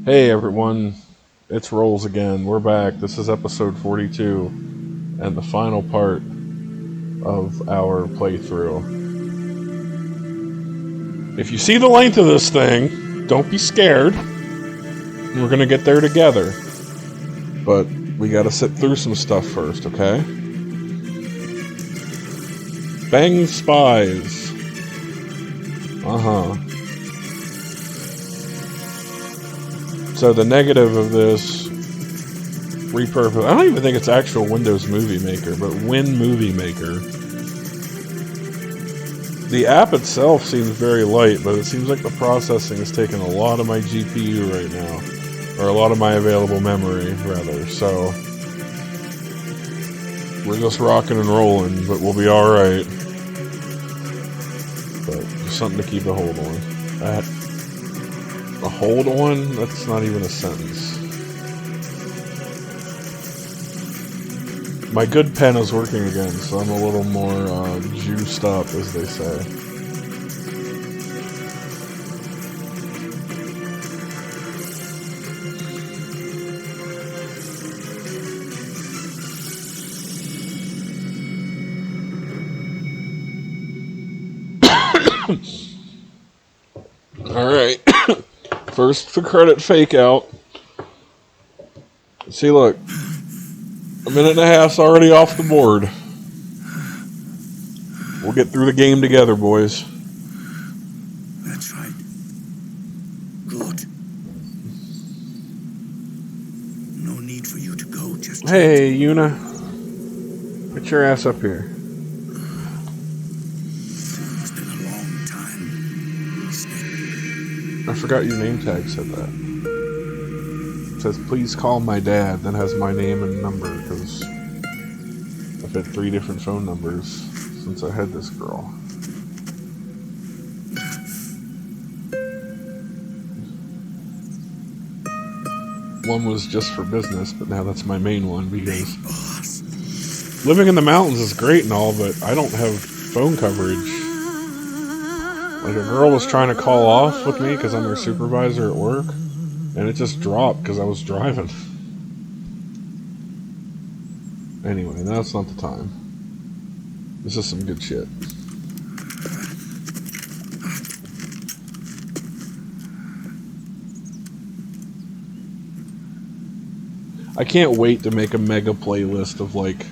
Hey everyone, it's Rolls again. We're back. This is episode 42 and the final part of our playthrough. If you see the length of this thing, don't be scared. We're gonna get there together. But we gotta sit through some stuff first, okay? Bang spies. Uh-huh. So the negative of this repurpose, I don't even think it's actual Windows Movie Maker, but Win Movie Maker. The app itself seems very light, but it seems like the processing is taking a lot of my GPU right now. Or a lot of my available memory, rather. So we're just rocking and rolling, but we'll be alright. But just something to keep a hold on. A hold on? That's not even a sentence. My good pen is working again, so I'm a little more juiced up, as they say. Alright. First, the credit fake out. See, look. A minute and a half's already off the board. We'll get through the game together, boys. That's right. Good. No need for you to go, just... Hey, Yuna. Get your ass up here. It's been a long time, Snake. I forgot your name tag said that. It says, please call my dad, then has my name and number, because I've had 3 different phone numbers since I had this girl. One was just for business, but now that's my main one, because living in the mountains is great and all, but I don't have phone coverage. Like, a girl was trying to call off with me because I'm her supervisor at work, and it just dropped because I was driving. Anyway, that's not the time. This is some good shit. I can't wait to make a mega playlist of, like,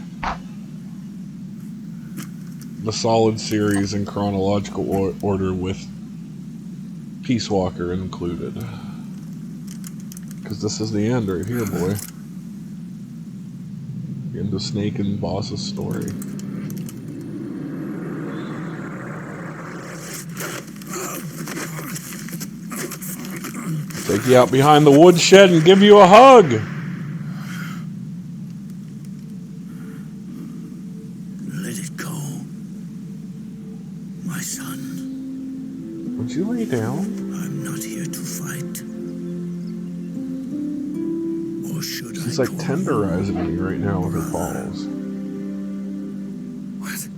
the Solid series in chronological order with Peace Walker included. Because this is the end right here, boy. The end of Snake and Boss's story. Take you out behind the woodshed and give you a hug. Let it go. My son. Would you lay down? I'm not here to fight. Or should I? She's like tenderizing me right now with her paws. What?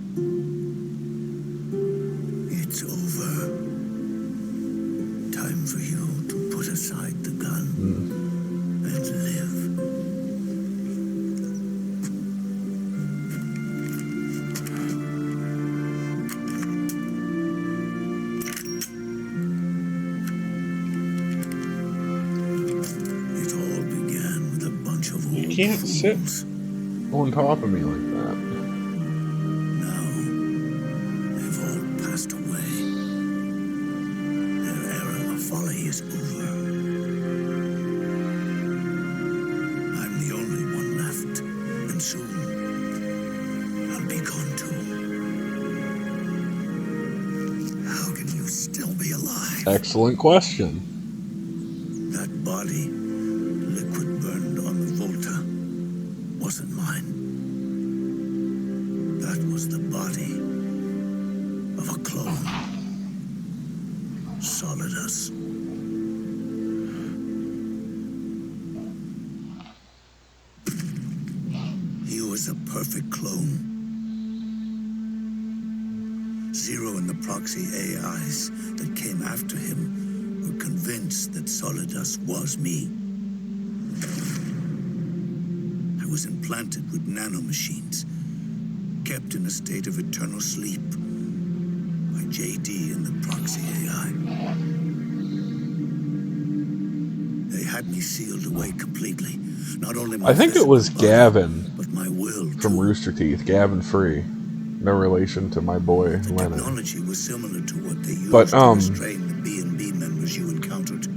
It's over. Time for you to put aside the gun and live. It all began with a bunch of old You can't sit fools. on top of me like that. Now, they've all passed away. Their era of folly is over. I'm the only one left, and soon I'll be gone too. How can you still be alive? Excellent question. That body, liquid burned on the Volta, wasn't mine. That was the body of a clone. Solidus. He was a perfect clone. Zero and the proxy AIs that came after him were were convinced that Solidus was me. I was implanted with nanomachines, kept in a state of eternal sleep by JD and the proxy AI. They had me sealed away completely. Not only my I think it was physical body, Gavin but my will from too. Rooster Teeth, Gavin Free. No relation to my boy The Lennon. technology was similar to what they used But, to restrain the B&B members you encountered.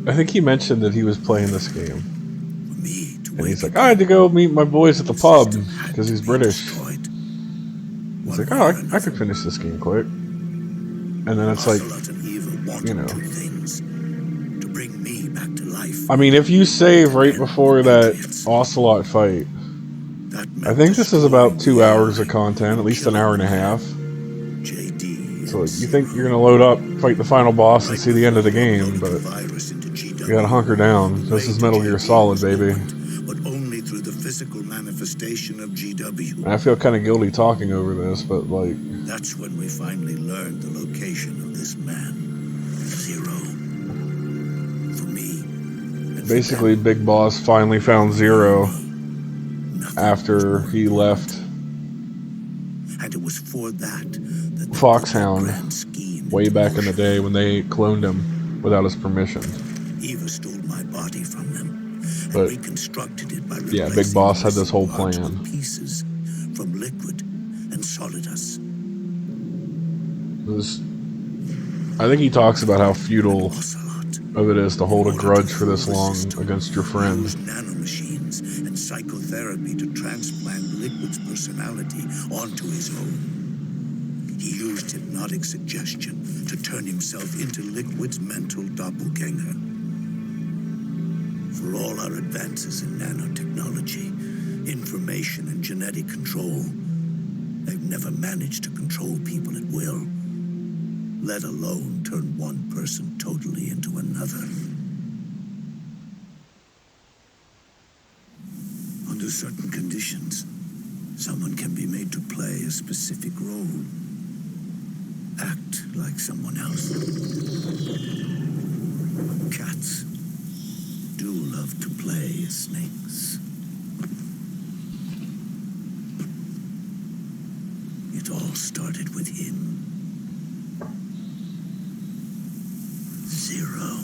I think he mentioned that he was playing this game. For me to And he's wake like, I had to go meet my boys at the pub because he's British. destroyed. He's like, oh, I could finish this game quick. And then it's like, Ocelot and Eva wanted you know. two things: to bring me back to life. I mean, if you save right before that Ocelot fight, That I meant think this is about destroying 2 the hours AI of content, at least an killing hour and a the half. JD So and you think Zero. you're going to load up, fight the final boss, and Right see the end of the before they game, uploaded but the virus into GW, you gotta hunker down. the This way is to Metal Gear JD Solid, was baby. opened, but only through the physical manifestation of GW. And I feel kind of guilty talking over this, but like, That's when we finally learned the location of this man, Zero. For me, and for basically them, Big Boss finally found Zero nothing after was more he left and it was for that the Foxhound grand scheme way into back in the motion. day when they cloned him without his permission. Eva stole my body from them and But reconstructed it by yeah, replacing Big Boss the had this whole missing parts with plan. pieces from Liquid and Solidus. It was, I think he talks about how futile Ocelot, of it is to hold a in order grudge to for this fool the long system, against your friend. used nanomachines and psychotherapy to transplant Liquid's personality onto his own. He used hypnotic suggestion to turn himself into Liquid's mental doppelganger. For all our advances in nanotechnology, information and genetic control, they've never managed to control people at will, let alone turn one person totally into another. Under certain conditions, someone can be made to play a specific role. Act like someone else. Cats do love to play as snakes. It all started with him. Zero.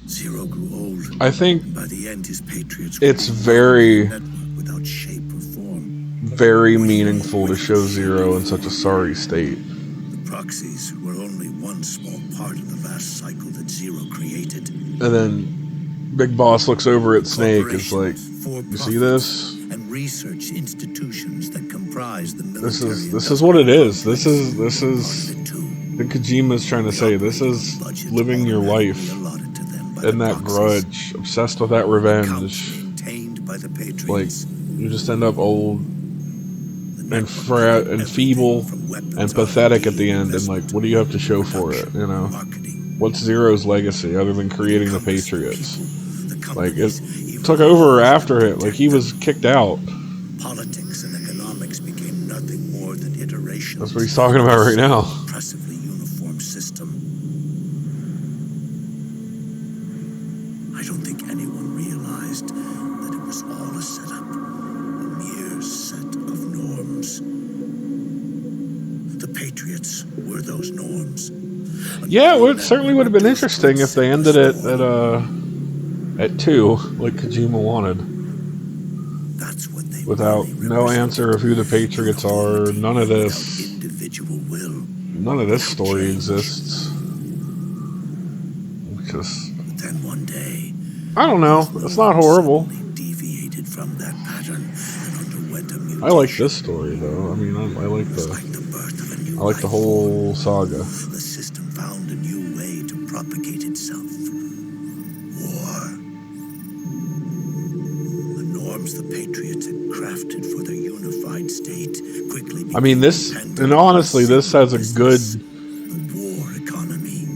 Zero grew old. I think By the end, his patriots it's were very, network without shape or form. very meaningful to show Zero in such a sorry state. The proxies were only one small part of the vast cycle that Zero created. And then Big Boss looks over at Snake. It's like, you see this? And research institutions that comprise the This military. is what it is. This is too. the Kojima's trying to say. This is living your life in that grudge, obsessed with that revenge. By the Patriots. Like, you just end up old and feeble and pathetic at the end. And like, what do you have to show for it? You know, what's Zero's legacy other than creating the Patriots? Like, it took over after it. Like, he was kicked out. Politics and economics became nothing more than iterations. That's what he's talking about right now. Oppressively uniform system. I don't think anyone realized that it was all a setup, a mere set of norms. The Patriots were those norms. Yeah, it certainly would have been interesting if they ended it at 2, like Kojima wanted. That's when they Without no answer of who the Patriots are, none of this. Individual will. None of this story exists. Just, But then one day, I don't know. It's not horrible. deviated from that pattern and underwent a mutation. I like this story though. I mean, I like Like the birth of a new I like the life. whole saga. The system found a new way to propagate itself. War. The norms the Patriots had crafted for their unified state quickly became I mean, this, dependent and honestly, this has a good the war economy.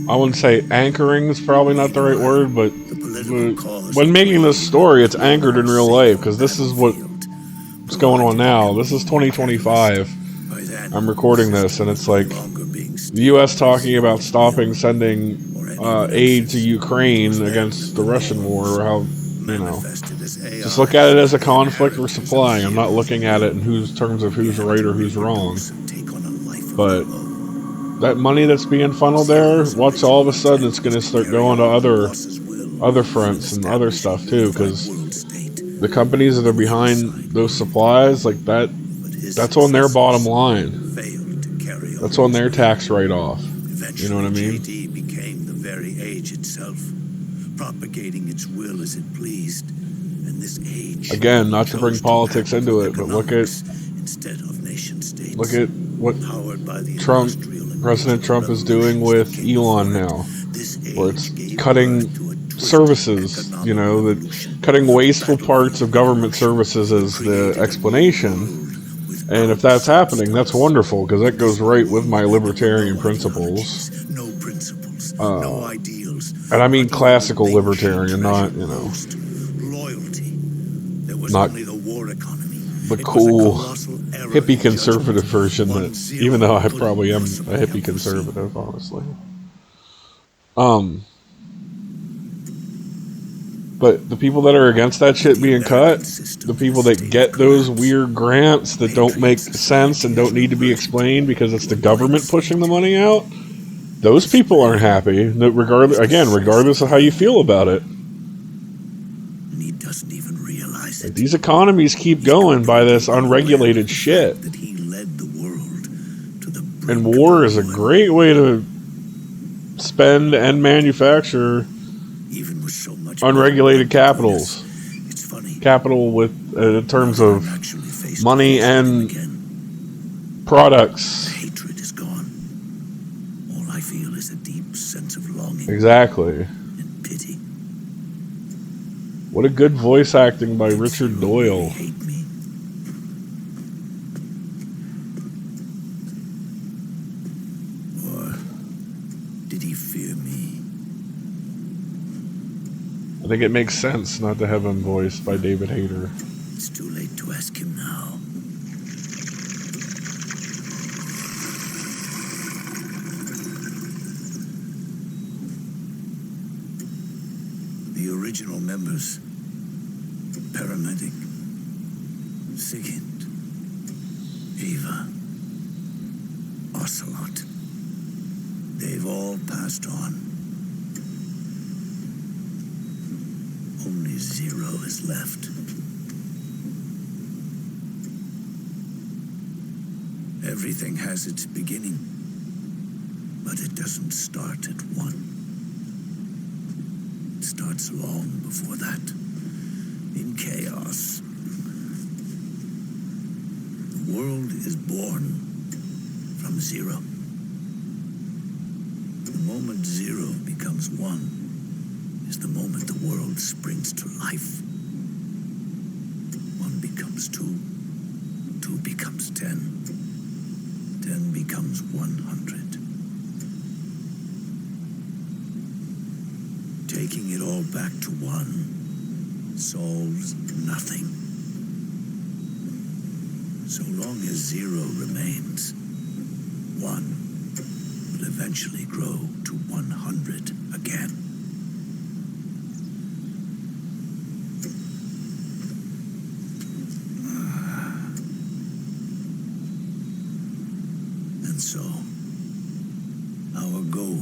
I wouldn't say anchoring is probably not the right word, but The political cause when of making this story, it's anchored in real life, because on this the is what's battlefield. going on now. This is 2025. By then, I'm recording this, and it's like no longer being the U.S. talking about stopping sending aid to Ukraine against the Russian war, or how, manifested as AI. just look at it as a conflict we're supplying. I'm not looking at it in terms of who's right or who's wrong. Take on a life of But their own. that money that's being funneled there, watch, all of a sudden it's going to start going to other fronts and other stuff too, because the companies that are behind those supplies, like that's on their bottom line. That's on their tax write-off. You know what I mean? JD became the very age itself, propagating its will as it pleased. And this age, Again, not to bring politics into it, but look at instead of nation states, what powered by the President Trump is doing with Elon now, where it's cutting services, cutting wasteful parts of government services as the explanation. And if that's happening, that's wonderful, because that goes right with my libertarian principles. No principles, no ideals. And I mean classical libertarian, not, Loyalty. There was not only the war economy. the cool hippie conservative version that, even though I probably am a hippie conservative, honestly. But the people that are against that shit being cut, the people that get those weird grants that don't make sense and don't need to be explained because it's the government pushing the money out, those people aren't happy. Regardless of how you feel about it. And he doesn't even realize it. These economies keep going by this unregulated shit. That he led the world to the brink And war is a great way to spend and manufacture even with so much unregulated capitals. It's funny. Capital with in terms of I'm actually faced money with and again. products. Hatred is gone. All I feel is a deep sense of longing Exactly. and pity. What a good voice acting by Richard Doyle. They hate me. Or did he fear me? I think it makes sense not to have him voiced by David Hayter. It's too late to ask him now. The original members, Paramedic, Sigint, Eva, Ocelot, they've all passed on. Only Zero is left. Everything has its beginning, but it doesn't start at one. It starts long before that, in chaos. The world is born from zero. The moment zero becomes one is the moment the world springs to life. One becomes two, two becomes 10, 10 becomes 100. Taking it all back to one solves nothing. So long as zero remains, one will eventually grow to 100 again. And so, our goal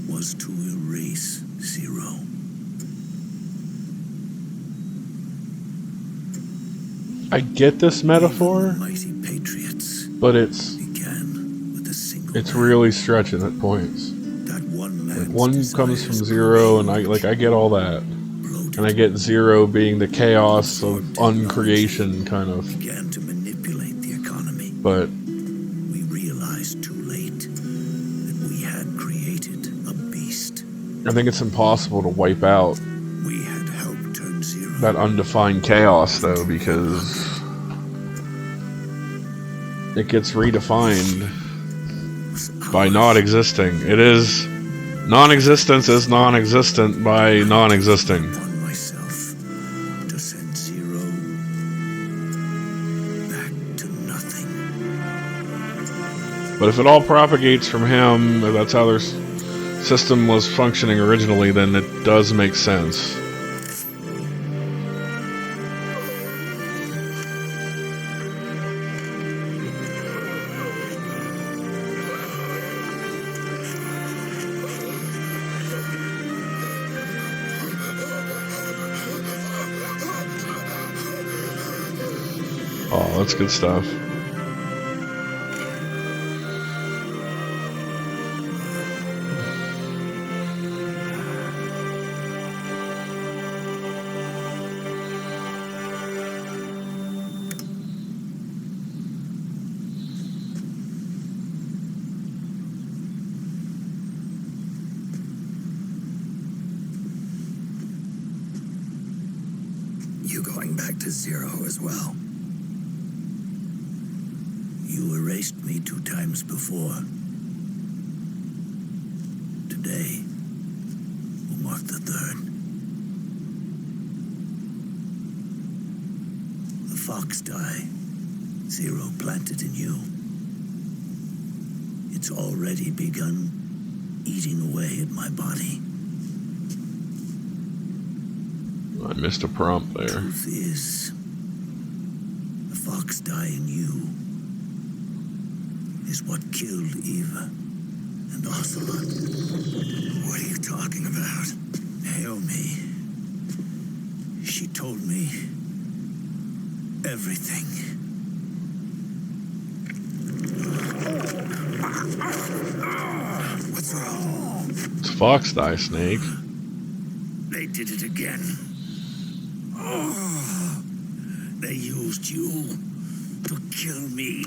was to erase zero. I get this metaphor, Mighty patriots but it's began with a single man. really stretching at points. That one man's One comes from desires zero, and I get all that, bloated, and I get zero being the chaos of uncreation kind of. began to manipulate the economy. But We realized too late that we had created a beast. I think it's impossible to wipe out We had helped turn zero. that undefined chaos, though, because it gets redefined. Was by not existing. It is non-existence is non-existent by non-existing. Upon myself to send Zero back to nothing. But if it all propagates from him, if that's how their system was functioning originally, then it does make sense. Oh, that's good stuff. You going back to Zero as well? You erased me 2 times before. Today will mark the 3rd. The fox die Zero planted in you. It's already begun eating away at my body. I missed a prompt there. Truth is, the fox die in you is what killed Eva and Ocelot. What are you talking about? Naomi. She told me everything. What's wrong? It's Fox Die, Snake. They did it again. Oh, they used you to kill me.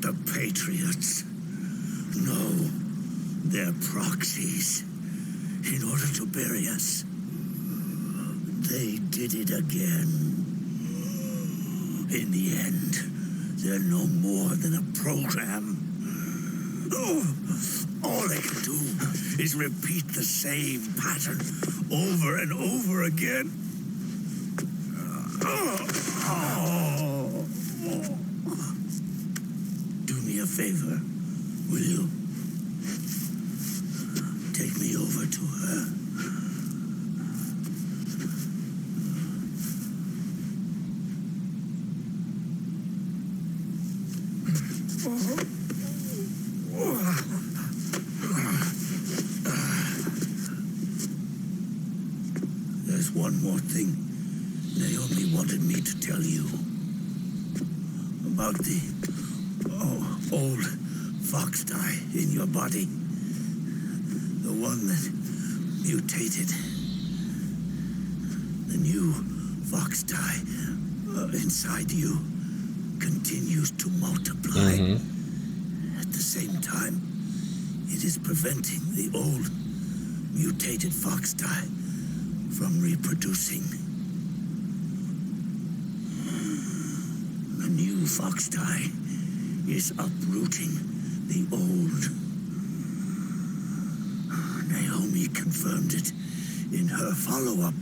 The Patriots. No, they're proxies in order to bury us. They did it again. In the end, they're no more than a program. All they can do is repeat the same pattern over and over again. Do me a favor, will you? Take me over to her. There's one more thing Naomi wanted me to tell you. About the old fox die in your body. The one that mutated. The new fox die inside you continues to multiply. At the same time, it is preventing the old mutated fox die from reproducing. The new fox die is uprooting the old. Naomi confirmed it in her follow-up.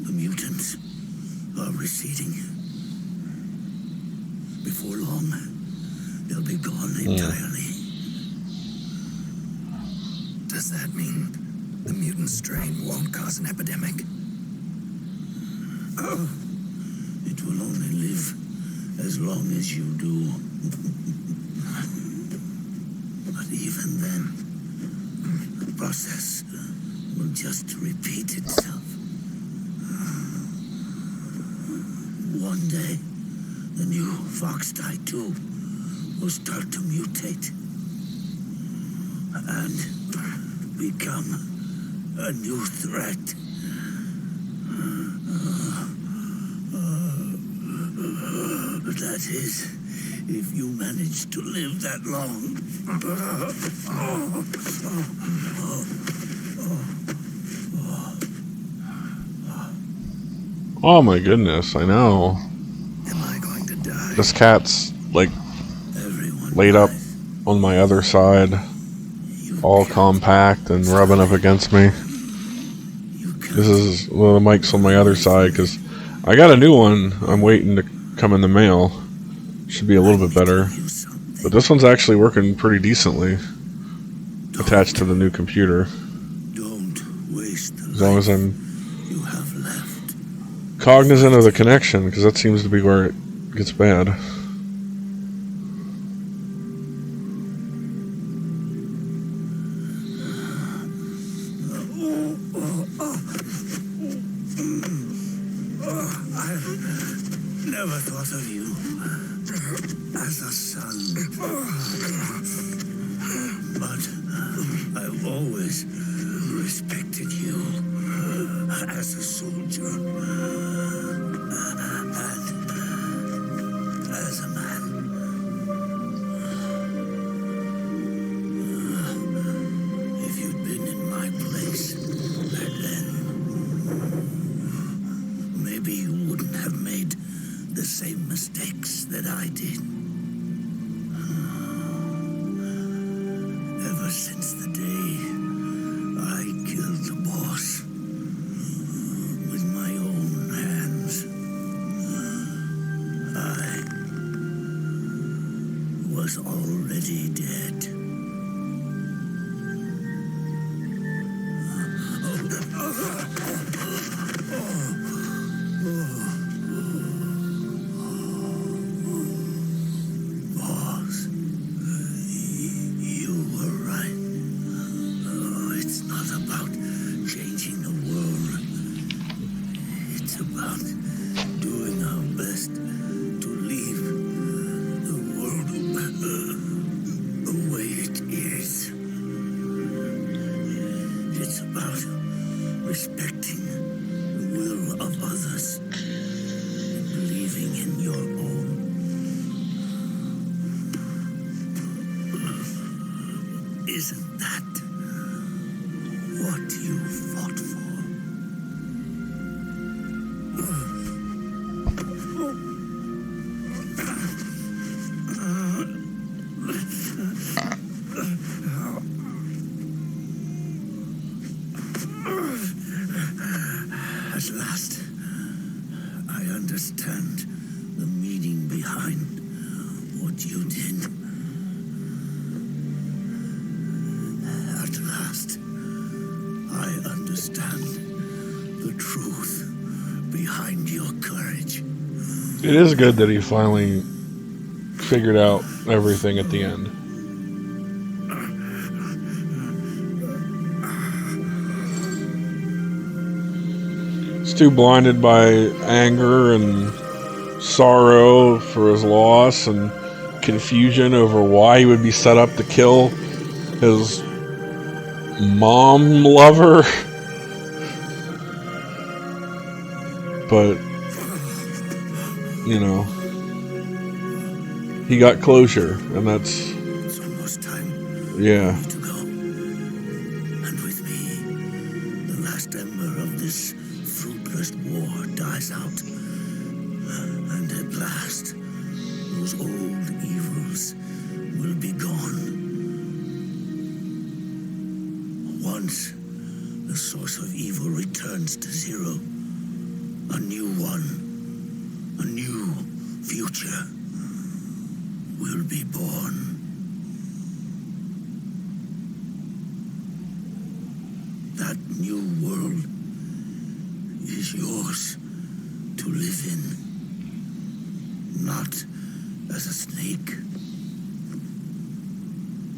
The mutants are receding. Before long, they'll be gone entirely. Does that mean the mutant strain won't cause an epidemic? It will only live as long as you do. But even then, the process will just repeat itself. One day, the new fox die too will start to mutate and become a new threat. That is, if you manage to live that long. Oh my goodness, I know. Am I going to die? This cat's like Everyone laid up dies. on my other side, You all can't compact and rubbing up against me. You can't. This is one of the mics on my other side because I got a new one. I'm waiting to come in the mail. Should be a little bit better. Tell you something. But this one's actually working pretty decently attached to the new computer. Don't waste the As long as life I'm you have left. cognizant of the connection, because that seems to be where it gets bad. I never thought of you as a son, but I've always respected you as a soldier and as a man. If you'd been in my place back then, maybe you wouldn't have made the same mistakes that I did. Ever since the day I killed the boss with my own hands, I was already dead. Boss, you were right. It's not about changing the world. It's about doing our best to leave the world the way it is. It's about respecting the will of others and believing in your own. Isn't that what you fought for? At last, I understand the meaning behind what you did. At last, I understand the truth behind your courage. It is good that he finally figured out everything at the end. He's too blinded by anger and sorrow for his loss and confusion over why he would be set up to kill his mom lover. But, you know, he got closure, and that's, It's almost time yeah. to go. And with me, the last ember of this fruitless war dies out. And at last, those old evils will be gone. Once the source of evil returns to zero, a new one, a new future will be born. That new world is yours to live in, not as a snake,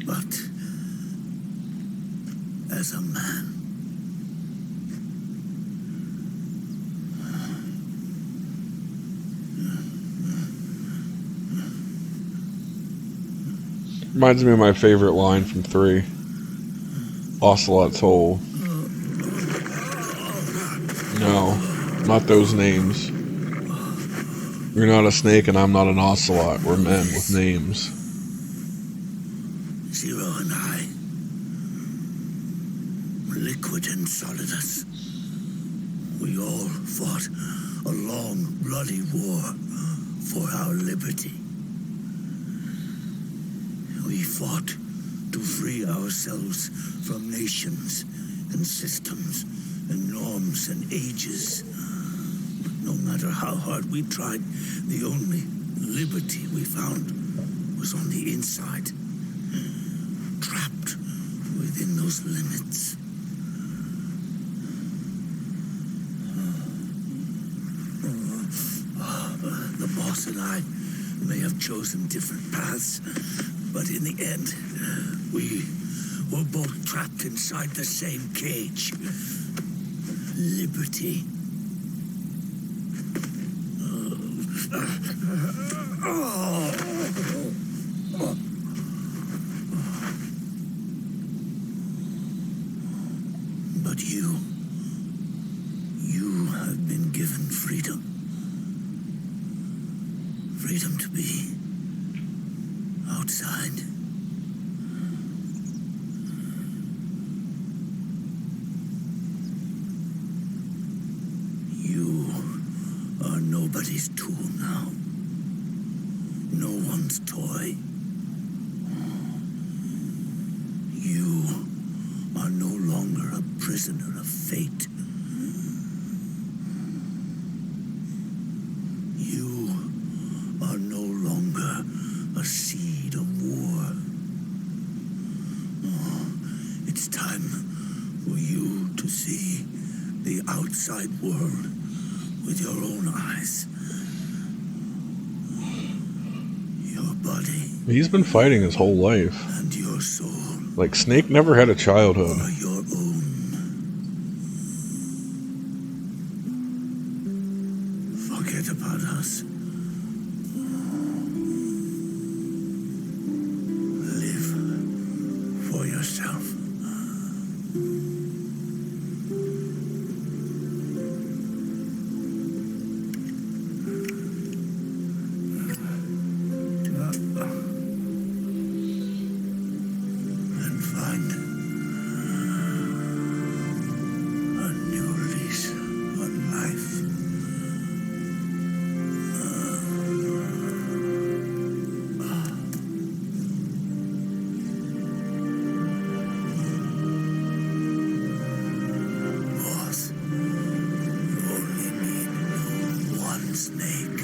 but as a man. Reminds me of my favorite line from 3. Ocelot's Hole. No, not those names. You're not a snake and I'm not an ocelot. We're men with names. Zero and I, Liquid and Solidus, we all fought a long, bloody war for our liberty. We fought to free ourselves from nations and systems and norms and ages. But no matter how hard we tried, the only liberty we found was on the inside, trapped within those limits. The boss and I may have chosen different paths, but in the end, we were both trapped inside the same cage. Liberty. But you have been given freedom. Freedom to be outside. You are nobody's tool now. No one's toy. You are no longer a prisoner of fate. You are no longer a seed of war. It's time for you to see the outside world with your own eyes. Your body. He's been fighting his whole life. And your soul. Like, Snake never had a childhood. Are your own. Forget about us. Live for yourself. And find a new lease on life. Boss, you only need one snake.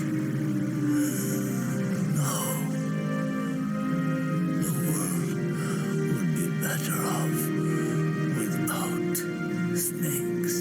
No, the world would be better off without snakes.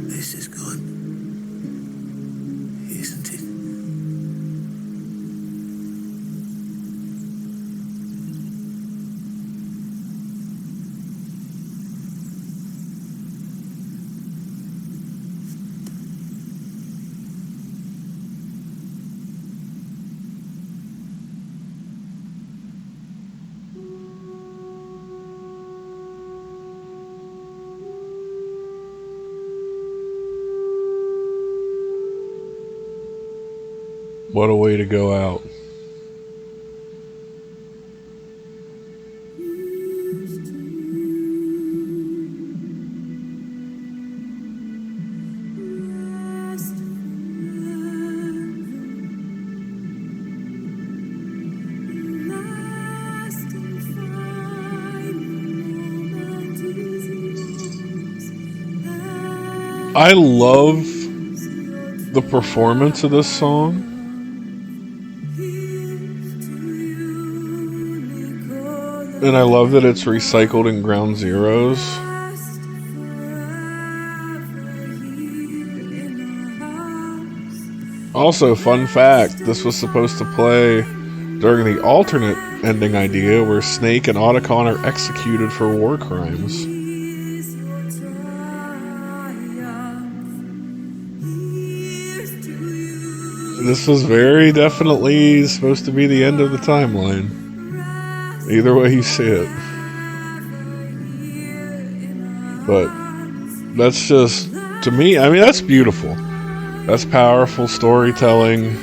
This is good, isn't it? What a way to go out. I love the performance of this song. And I love that it's recycled in Ground Zeroes. Also, fun fact, this was supposed to play during the alternate ending idea where Snake and Otacon are executed for war crimes. This was very definitely supposed to be the end of the timeline. Either way you see it. But that's just, to me, I mean, that's beautiful. That's powerful storytelling.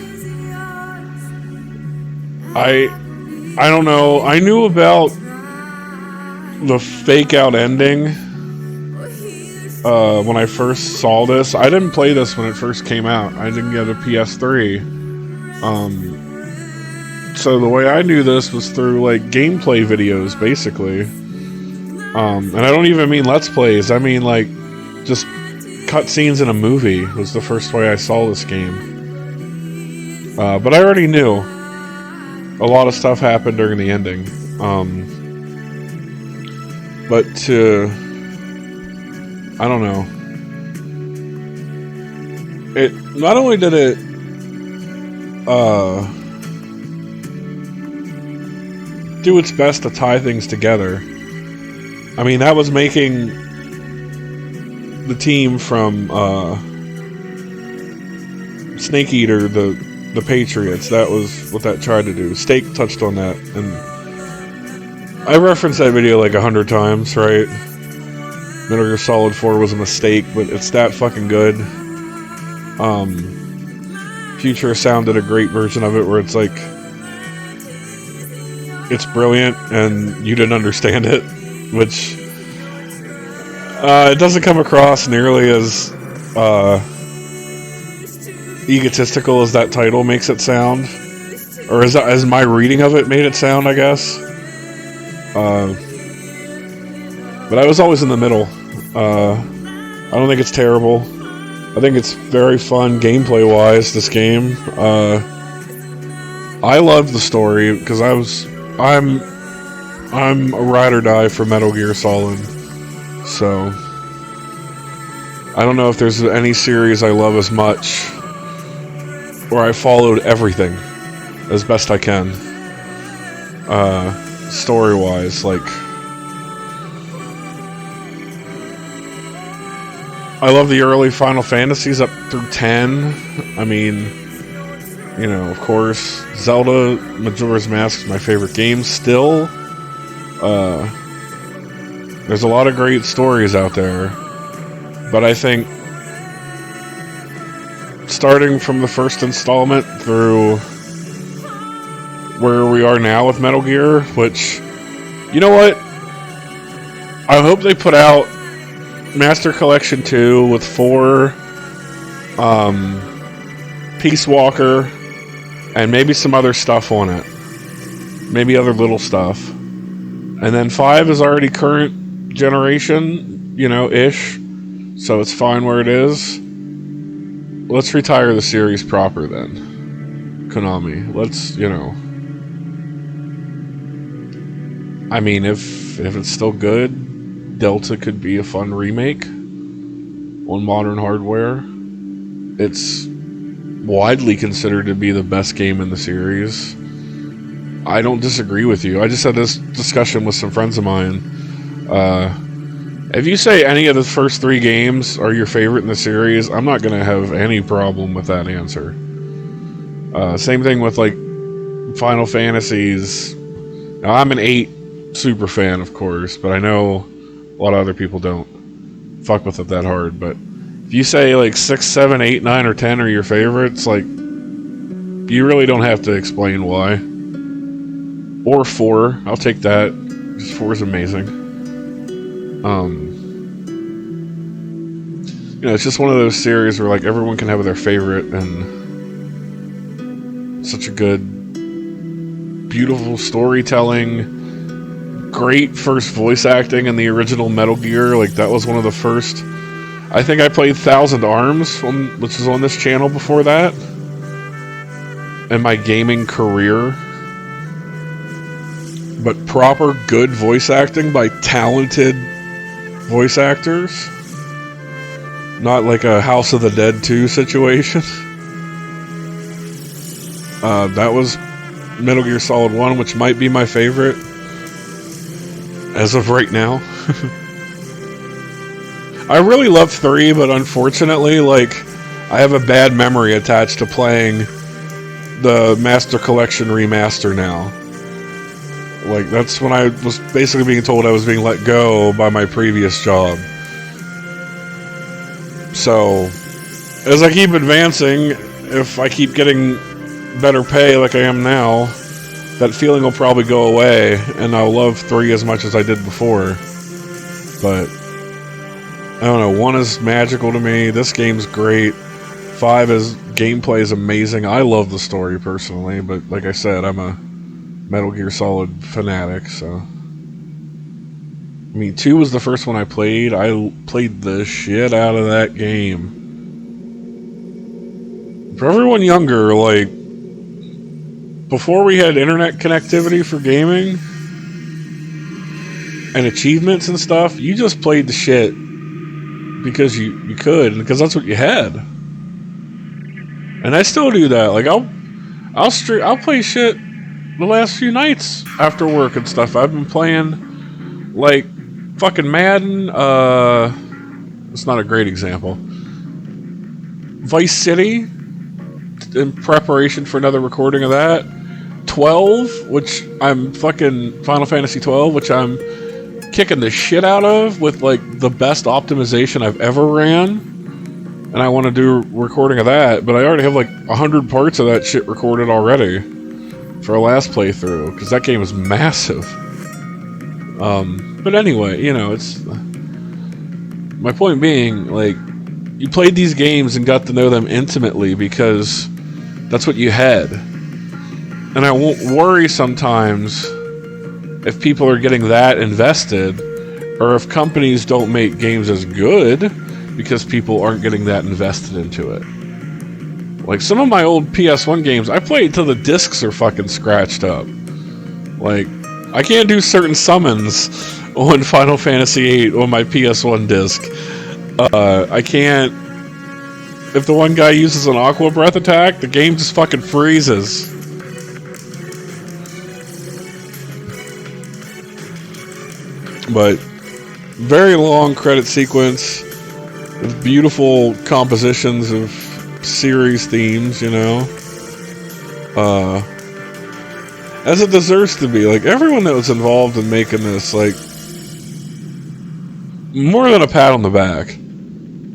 I don't know. I knew about the fake out ending when I first saw this. I didn't play this when it first came out. I didn't get a PS3. So the way I knew this was through like gameplay videos, basically. And I don't even mean Let's Plays. I mean like just cutscenes in a movie was the first way I saw this game. But I already knew a lot of stuff happened during the ending. But I don't know. It not only did it do its best to tie things together. I mean, that was making the team from Snake Eater the Patriots. That was what that tried to do. Steak touched on that, and I referenced that video like 100 times, right? Metal Gear Solid 4 was a mistake, but it's that fucking good. Future Sound did a great version of it where it's like, it's brilliant and you didn't understand it, which it doesn't come across nearly as egotistical as that title makes it sound, or as my reading of it made it sound, I guess. But I was always in the middle. I don't think it's terrible. I think it's very fun gameplay wise, this game. I loved the story because I'm a ride or die for Metal Gear Solid. So I don't know if there's any series I love as much where I followed everything as best I can. Story wise, like, I love the early Final Fantasies up through 10. I mean, you know, of course, Zelda Majora's Mask is my favorite game still. There's a lot of great stories out there, but I think starting from the first installment through where we are now with Metal Gear, which, you know what? I hope they put out Master Collection 2 with 4, Peace Walker, and maybe some other stuff on it. Maybe other little stuff. And then 5 is already current generation, you know, ish. So it's fine where it is. Let's retire the series proper then. Konami. Let's, you know. I mean, if it's still good, Delta could be a fun remake on modern hardware. It's widely considered to be the best game in the series. I don't disagree with you. I just had this discussion with some friends of mine. If you say any of the first 3 games are your favorite in the series, I'm not going to have any problem with that answer. Same thing with, like, Final Fantasies. Now, I'm an 8 super fan, of course, but I know a lot of other people don't fuck with it that hard. But if you say, like, 6, 7, 8, 9, or 10 are your favorites, like, you really don't have to explain why. Or 4, I'll take that. 4 is amazing. You know, it's just one of those series where, like, everyone can have their favorite, and such a good, beautiful storytelling, great first voice acting in the original Metal Gear. Like, that was one of the first. I think I played Thousand Arms, which was on this channel before that, in my gaming career. But proper, good voice acting by talented voice actors. Not like a House of the Dead 2 situation. That was Metal Gear Solid 1, which might be my favorite as of right now. I really love 3, but unfortunately, like, I have a bad memory attached to playing the Master Collection remaster now. Like, that's when I was basically being told I was being let go by my previous job. So, as I keep advancing, if I keep getting better pay like I am now, that feeling will probably go away, and I'll love 3 as much as I did before. But I don't know, 1 is magical to me, this game's great, 5 is, gameplay is amazing, I love the story personally, but like I said, I'm a Metal Gear Solid fanatic, so. I mean, 2 was the first one I played, I played the shit out of that game. For everyone younger, like, before we had internet connectivity for gaming, and achievements and stuff, you just played the shit because you could, because that's what you had. And I still do that. Like I'll play shit the last few nights after work and stuff. I've been playing like fucking Madden. It's not a great example. Vice City, in preparation for another recording of that. 12, which I'm fucking Final Fantasy 12, which I'm kicking the shit out of with like the best optimization I've ever ran, and I want to do a recording of that, but I already have like 100 parts of that shit recorded already for a last playthrough because that game is massive. But anyway, you know, it's my point being, like, you played these games and got to know them intimately because that's what you had. And I won't worry sometimes if people are getting that invested, or if companies don't make games as good because people aren't getting that invested into it. Like, some of my old PS1 games, I played till the discs are fucking scratched up. Like, I can't do certain summons on Final Fantasy VIII on my PS1 disc. I can't... If the one guy uses an Aqua Breath attack, the game just fucking freezes. But very long credit sequence with beautiful compositions of series themes, you know. As it deserves to be. Like, everyone that was involved in making this, like, more than a pat on the back.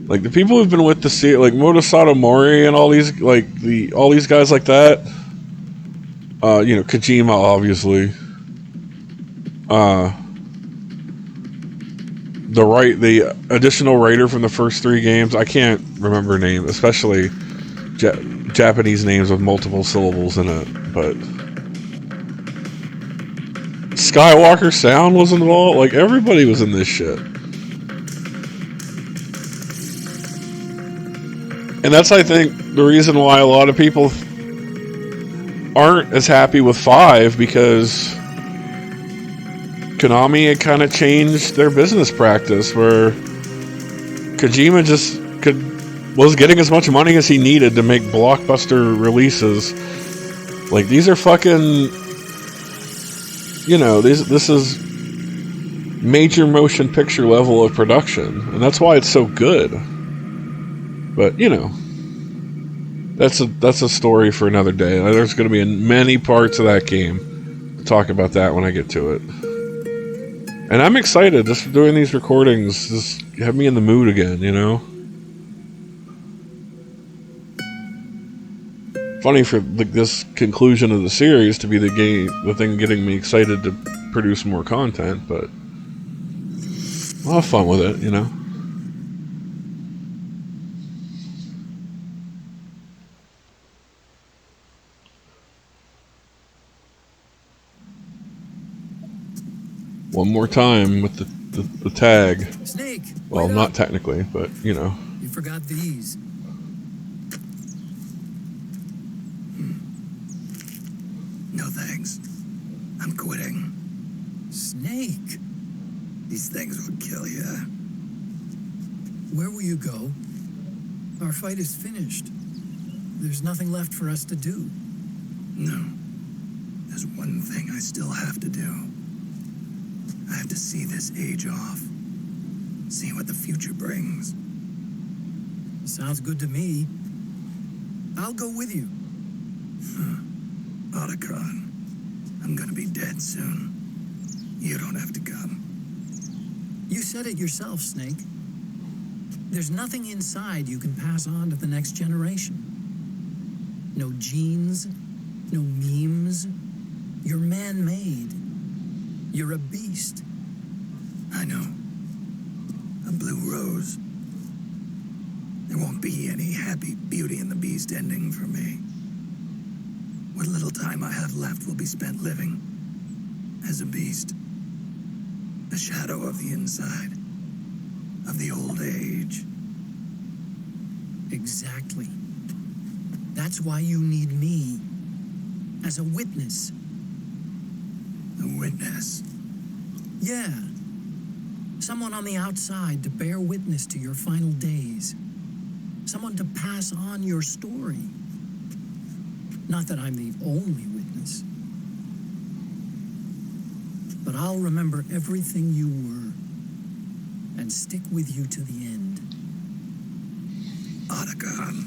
Like, the people who've been with the series, like Motosato Mori and all these, like, all these guys like that. You know, Kojima, obviously. The additional writer from the first 3 games, I can't remember her name, especially Japanese names with multiple syllables in it, but Skywalker Sound was involved. Like, everybody was in this shit. And that's, I think, the reason why a lot of people aren't as happy with 5, because Konami had kind of changed their business practice, where Kojima just was getting as much money as he needed to make blockbuster releases. Like, these are fucking, you know, this is major motion picture level of production, and that's why it's so good. But, you know, that's a story for another day. There's going to be many parts of that game. I'll talk about that when I get to it. And I'm excited just doing these recordings. Just have me in the mood again, you know? Funny for like this conclusion of the series to be the thing getting me excited to produce more content, but I'll have fun with it, you know? One more time with the tag. Snake! Well, not technically, but, you know. You forgot these. No thanks. I'm quitting. Snake! These things would kill you. Where will you go? Our fight is finished. There's nothing left for us to do. No. There's one thing I still have to do. I have to see this age off. See what the future brings. Sounds good to me. I'll go with you. Otacron, I'm gonna be dead soon. You don't have to come. You said it yourself, Snake. There's nothing inside you can pass on to the next generation. No genes, no memes. You're man-made. You're a beast. I know. A blue rose. There won't be any happy Beauty and the Beast ending for me. What little time I have left will be spent living as a beast. A shadow of the inside. Of the old age. Exactly. That's why you need me. As a witness. A witness. Yeah. Someone on the outside to bear witness to your final days. Someone to pass on your story. Not that I'm the only witness. But I'll remember everything you were. And stick with you to the end. Otacon.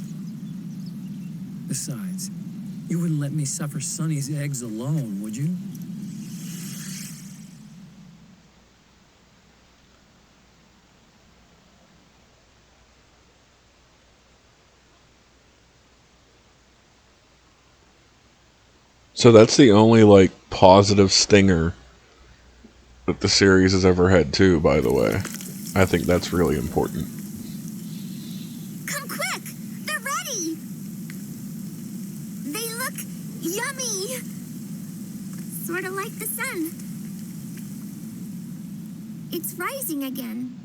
Besides, you wouldn't let me suffer Sonny's eggs alone, would you? So that's the only, like, positive stinger that the series has ever had, too, by the way. I think that's really important. Come quick! They're ready! They look yummy! Sort of like the sun. It's rising again.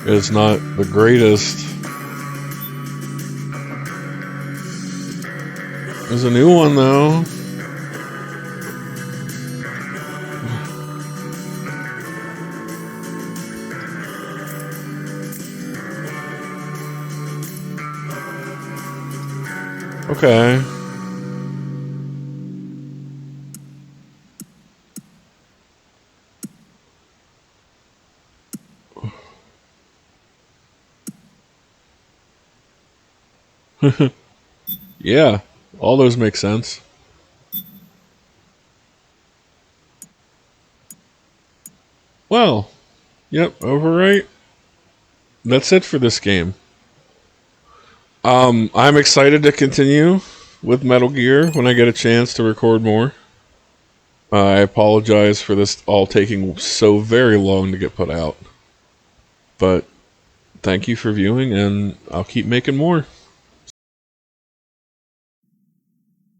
It's not the greatest. There's a new one, though. Okay. Yeah, all those make sense. Well, yep, overwrite. That's it for this game. I'm excited to continue with Metal Gear when I get a chance to record more. I apologize for this all taking so very long to get put out. But thank you for viewing, and I'll keep making more.